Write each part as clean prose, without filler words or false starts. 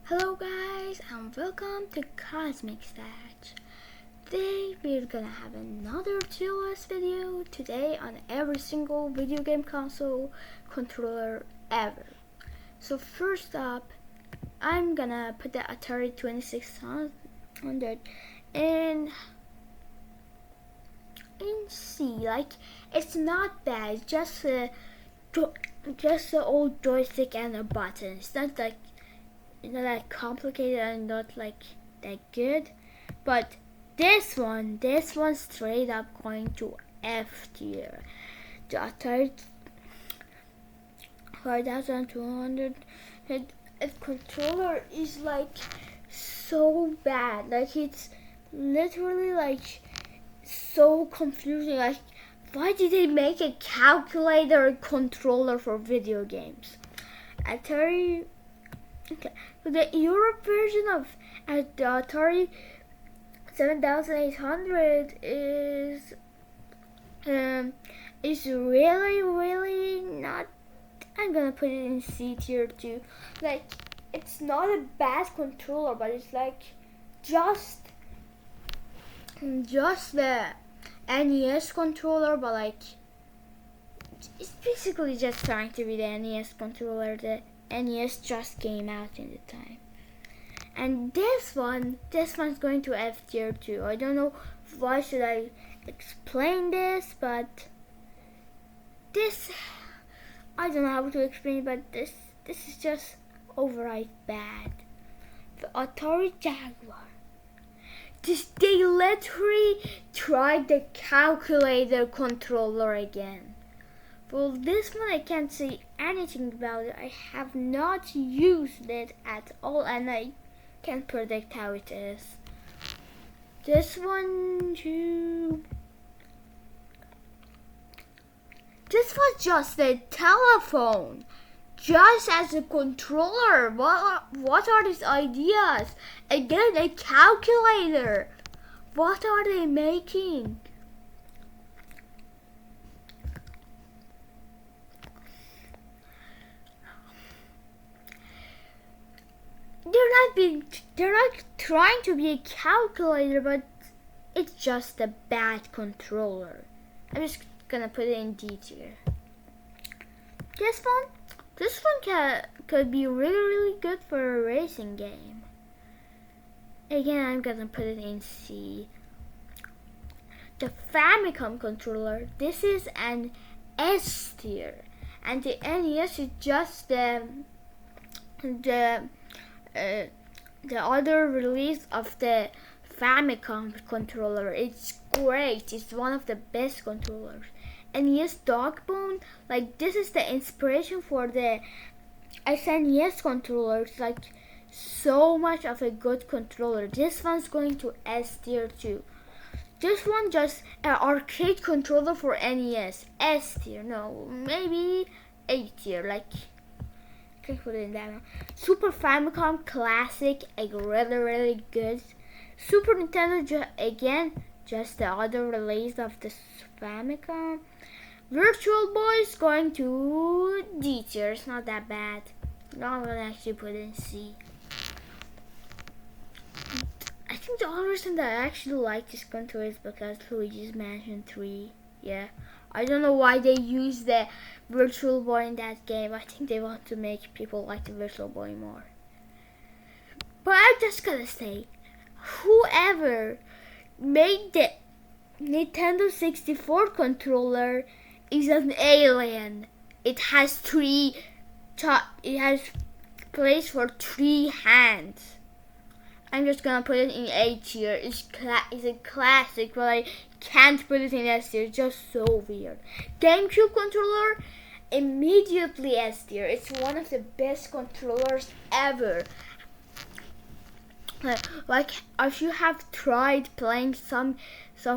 Hello guys and welcome to Cosmic Stats. Today we're gonna have another TOS video today on every single video game console controller ever. So first up, I'm gonna put the Atari 2600 in C. Like, it's not bad, it's just the old joystick and a button. It's not like that complicated and not like that good, but this one straight up going to F tier. The Atari 5200 controller is like so bad, like it's literally like so confusing. Like, why did they make a calculator controller for video games? Atari. Okay, so the Europe version of the Atari 7800 is really not. I'm gonna put it in C tier too. Like, it's not a bad controller, but it's like just the NES controller, but like it's basically just trying to be the NES controller. The NES just came out in the time. And this one's going to F tier too. I don't know why should I explain this, but this, I don't know how to explain, but this is just outright bad. The Atari Jaguar. They literally tried the calculator controller again. Well, this one I can't say anything about it. I have not used it at all and I can't predict how it is. This one too. This was just a telephone, just as a controller. What are these ideas? Again, a calculator. What are they making? They're not trying to be a calculator, but it's just a bad controller. I'm just gonna put it in D tier. This one could be really good for a racing game. Again, I'm gonna put it in C. The Famicom controller, this is an S tier, and the NES is just the other release of the Famicom controller. It's great. It's one of the best controllers. And yes, Dogbone, like this is the inspiration for the SNES controller. It's like so much of a good controller. This one's going to S tier too. This one just an arcade controller for NES. S tier. No, maybe A tier. Like, can put it in that one. Super Famicom Classic, really good. Super Nintendo, again, just the other release of the Famicom. Virtual Boy is going to D tier. It's not that bad. No, I'm gonna actually put it in C. I think the only reason that I actually like this controller is because Luigi's Mansion 3. Yeah. I don't know why they use the Virtual Boy in that game. I think they want to make people like the Virtual Boy more. But I'm just gonna say, whoever made the Nintendo 64 controller is an alien. It has place for 3 hands. I'm just gonna put it in A tier. It's a classic, but I can't put it in S tier. It's just so weird. GameCube controller, immediately S tier. It's one of the best controllers ever. Like, if you have tried playing some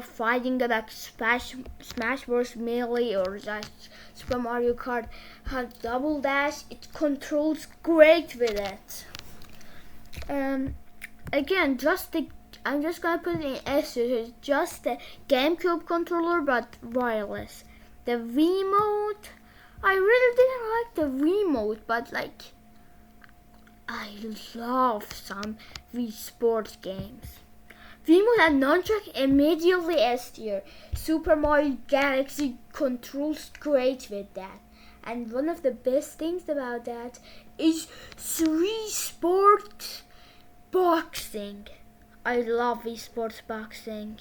fighting like Smash Bros. Melee or just Super Mario Kart Double Dash, it controls great with it. Again, I'm just gonna put it in S. It's just the GameCube controller, but wireless. The Wiimote, I really didn't like the Wiimote, but like I love some Wii Sports games. Remote and nunchuck immediately S tier. Super Mario Galaxy controls great with that. And one of the best things about that is Wii Sports Boxing. I love Wii Sports Boxing.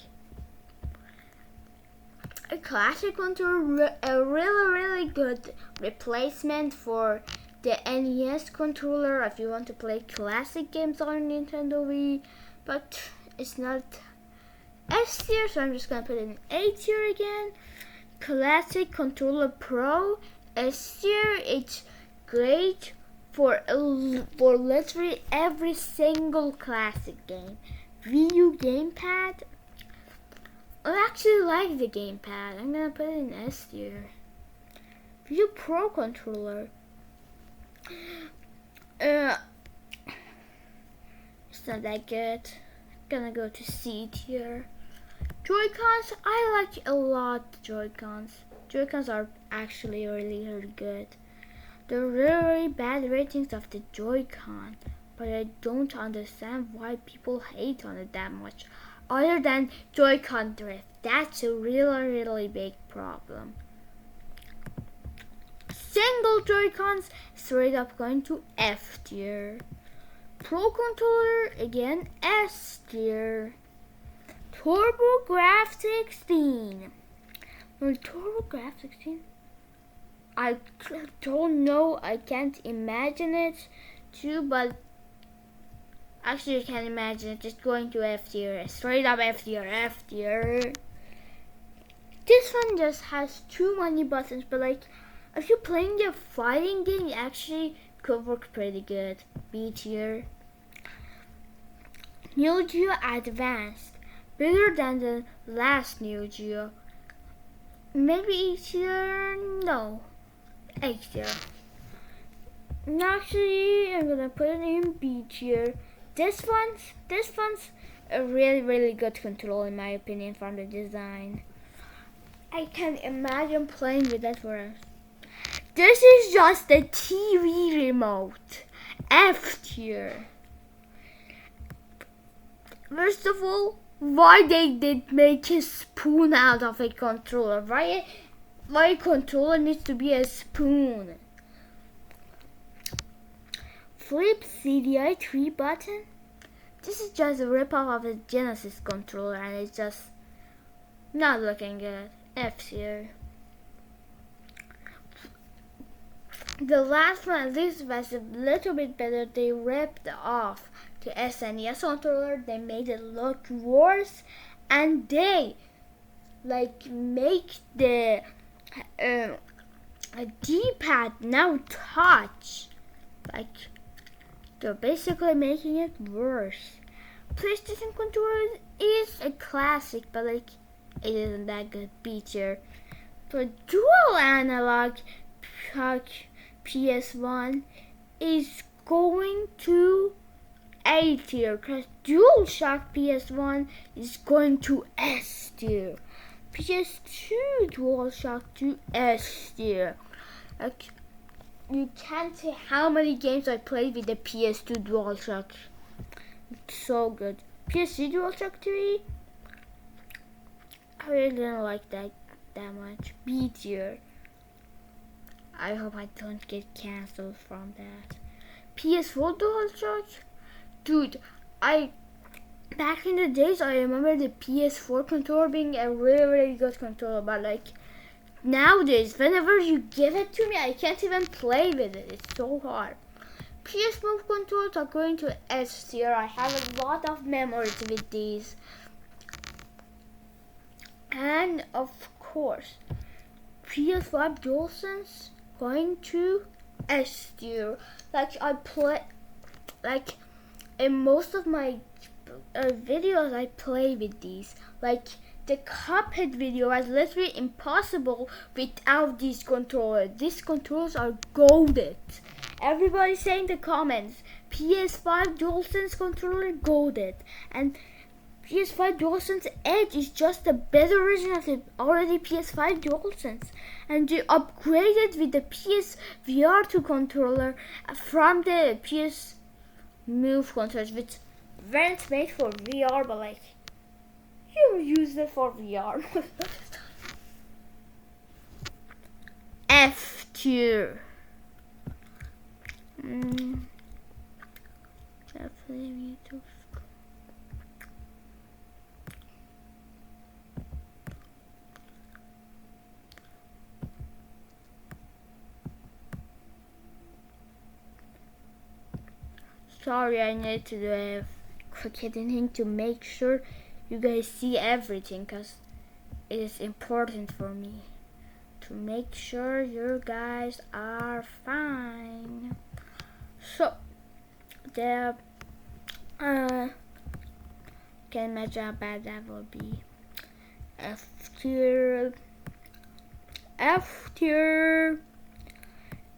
A classic controller, a really good replacement for the NES controller if you want to play classic games on Nintendo Wii, but it's not S tier, so I'm just gonna put it in A tier again. Classic Controller Pro S tier. It's great for literally every single classic game. Wii U gamepad. I actually like the gamepad. I'm gonna put it in S tier. Wii U Pro controller. It's not that good. Gonna go to C tier. Joy-Cons, I like a lot Joy-Cons. Joy-Cons are actually really good. There are really bad ratings of the Joy-Con, but I don't understand why people hate on it that much. Other than Joy-Con drift, that's a really big problem. Single Joy-Cons, straight up going to F tier. Pro controller, again S tier. TurboGrafx 16. TurboGrafx 16? I don't know, I can't imagine it too, but actually I can imagine it just going to F tier. Straight up F tier. This one just has too many buttons, but like, if you're playing a fighting game, it actually could work pretty good. B tier. Neo Geo Advanced. Bigger than the last Neo Geo. Maybe E tier? No. A tier. Actually, I'm gonna put it in B tier. This one's a really good controller in my opinion from the design. I can imagine playing with that for us. This is just the TV remote. F tier. First of all, why they did make a spoon out of a controller? Why a controller needs to be a spoon? Flip CDI 3 button? This is just a ripoff of a Genesis controller and it's just not looking good. F tier. The last one at least was a little bit better. They ripped off the SNES controller. They made it look worse, and they make the D-pad now touch. Like, they're basically making it worse. PlayStation controller is a classic, but like, it isn't that good. B tier. But dual analog PS1 is going to A tier, because DualShock PS1 is going to S tier. PS2 DualShock to S tier. Like, you can't say how many games I played with the PS2 DualShock. It's so good. PS3 DualShock 3, I really didn't like that much. B tier. I hope I don't get cancelled from that. PS4 DualShock? Dude, back in the days, I remember the PS4 controller being a really good controller, but like, nowadays, whenever you give it to me, I can't even play with it. It's so hard. PS Move controllers are going to S tier. I have a lot of memories with these. And of course, PS5 DualSense going to S tier. Like, I play, like, in most of my videos I play with these. Like, the Cuphead video was literally impossible without these controllers. These controllers are goated. Everybody say in the comments, PS5 DualSense controller goated. And PS5 DualSense Edge is just a better version of the already PS5 DualSense, and they upgraded with the PSVR 2 controller from the PS move controllers which weren't made for VR, but like you use it for VR. F tier. Definitely need to. Sorry, I need to do a quick editing to make sure you guys see everything, because it is important for me to make sure you guys are fine. So the can imagine how bad that will be. F tier, F tier,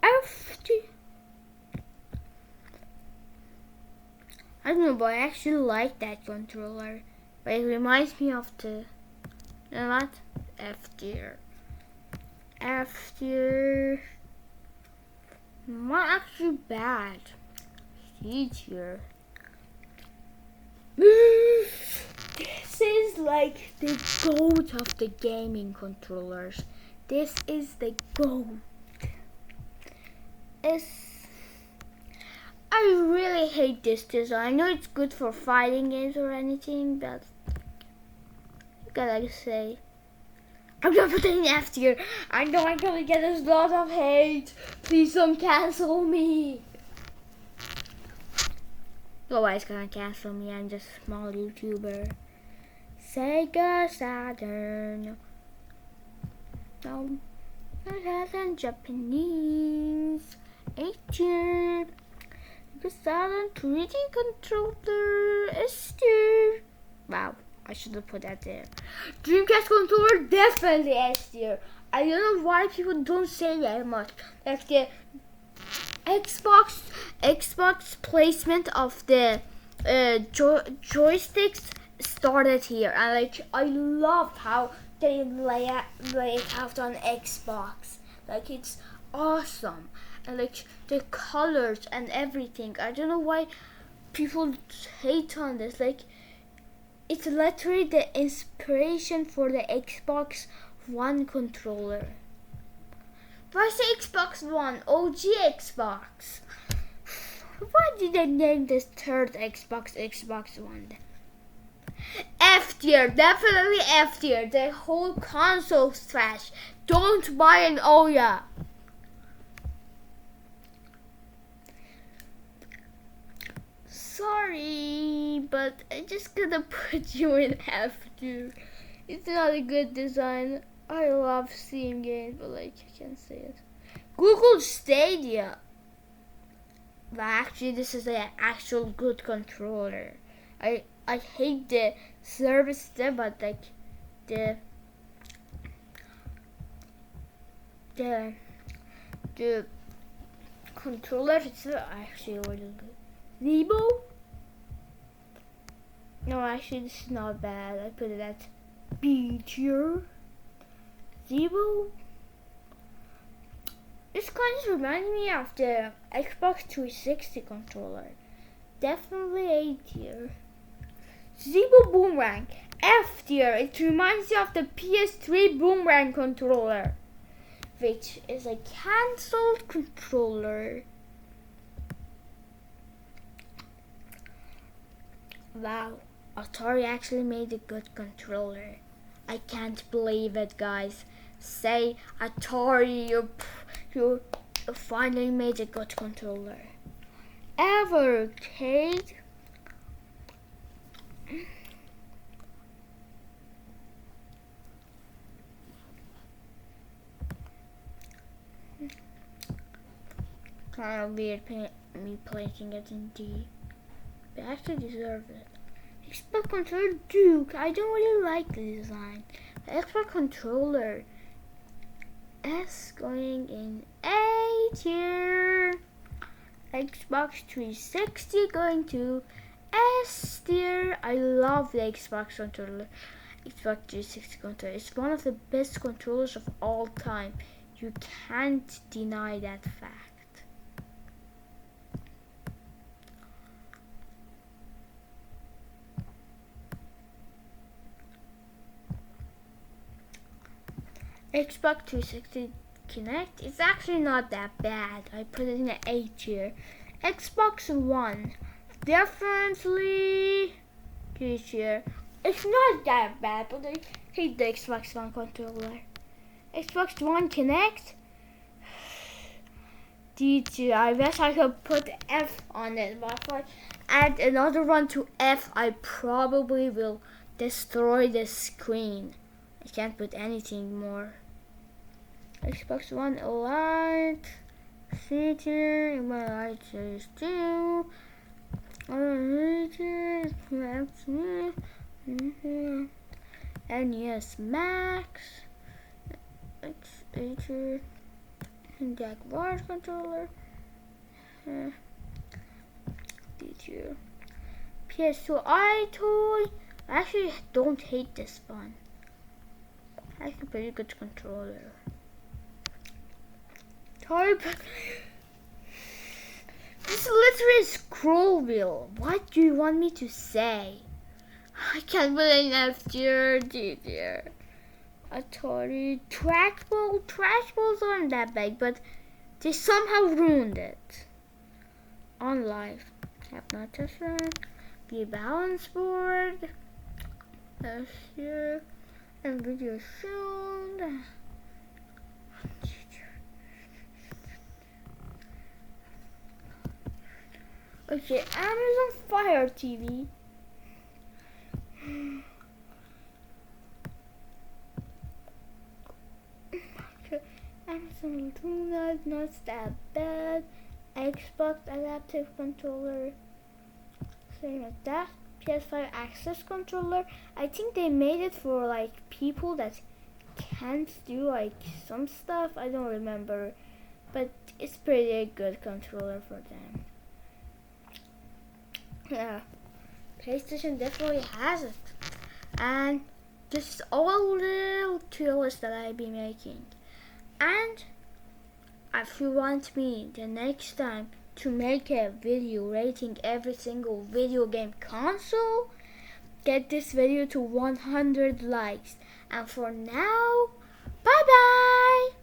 F tier. I don't know, but I actually like that controller. But it reminds me of the, you know what? F tier. F tier. Not actually bad. C tier. This is like the GOAT of the gaming controllers. This is the GOAT. I really hate this design. I know it's good for fighting games or anything, but I gotta say, I'm not putting F tier. I know I'm gonna get a lot of hate. Please don't cancel me. Nobody's gonna cancel me. I'm just a small YouTuber. Sega Saturn. No, Saturn Japanese. A tier. The Saturn 3D controller S tier. Wow, I should have put that there. Dreamcast controller definitely S tier. I don't know why people don't say that much. Like the Xbox placement of the joysticks started here, and like I love how they lay it out on Xbox. Like it's awesome. And like the colors and everything. I don't know why people hate on this. Like it's literally the inspiration for the Xbox One controller. Why say Xbox One? OG Xbox. Why did they name this third Xbox One? F tier, definitely F tier. The whole console's trash. Don't buy an Ouya. Sorry, but I just gotta put you in F tier. It's not a good design. I love seeing it, but like I can't say it. Google Stadia. But actually, this is an actual good controller. I hate the service there, but like the controller itself actually really good. Zeebo? No, actually, this is not bad. I put it at B tier. Zeebo? This kind of reminds me of the Xbox 360 controller. Definitely A tier. Zeebo Boomerang. F tier. It reminds you of the PS3 Boomerang controller, which is a cancelled controller. Wow, Atari actually made a good controller. I can't believe it, guys. Say Atari, you finally made a good controller. Evercade. Kind of weird me placing it in D. They actually deserve it. Xbox controller Duke. I don't really like the design. The Xbox controller S going in A tier. Xbox 360 going to S tier. I love the Xbox controller. Xbox 360 controller. It's one of the best controllers of all time. You can't deny that fact. Xbox 360 Kinect is actually not that bad. I put it in the A tier. Xbox One, definitely D tier. It's not that bad, but I hate the Xbox One controller. Xbox One Kinect, D tier. I wish I could put F on it, but if I add another one to F, I probably will destroy the screen. I can't put anything more. Xbox One Lite, C tier, my Lite Series 2, NES Max, A tier, Jack Wars controller, D tier, PS2 iToy. I actually don't hate this one. Actually, pretty good controller. Type. This is literally a scroll wheel. What do you want me to say? I can't put an F tier, D tier. Atari trackball. Trackballs aren't that big, but they somehow ruined it. On live, have not touched it. The balance board. F tier. And video sound. Okay, Amazon Fire TV. Okay, Amazon Luna is not that bad. Xbox adaptive controller, same as that. PS5 access controller. I think they made it for like people that can't do like some stuff. I don't remember, but it's pretty good controller for them. Yeah, PlayStation definitely has it. And this is all little tier list that I'll be making. And if you want me the next time to make a video rating every single video game console, get this video to 100 likes. And for now, bye bye!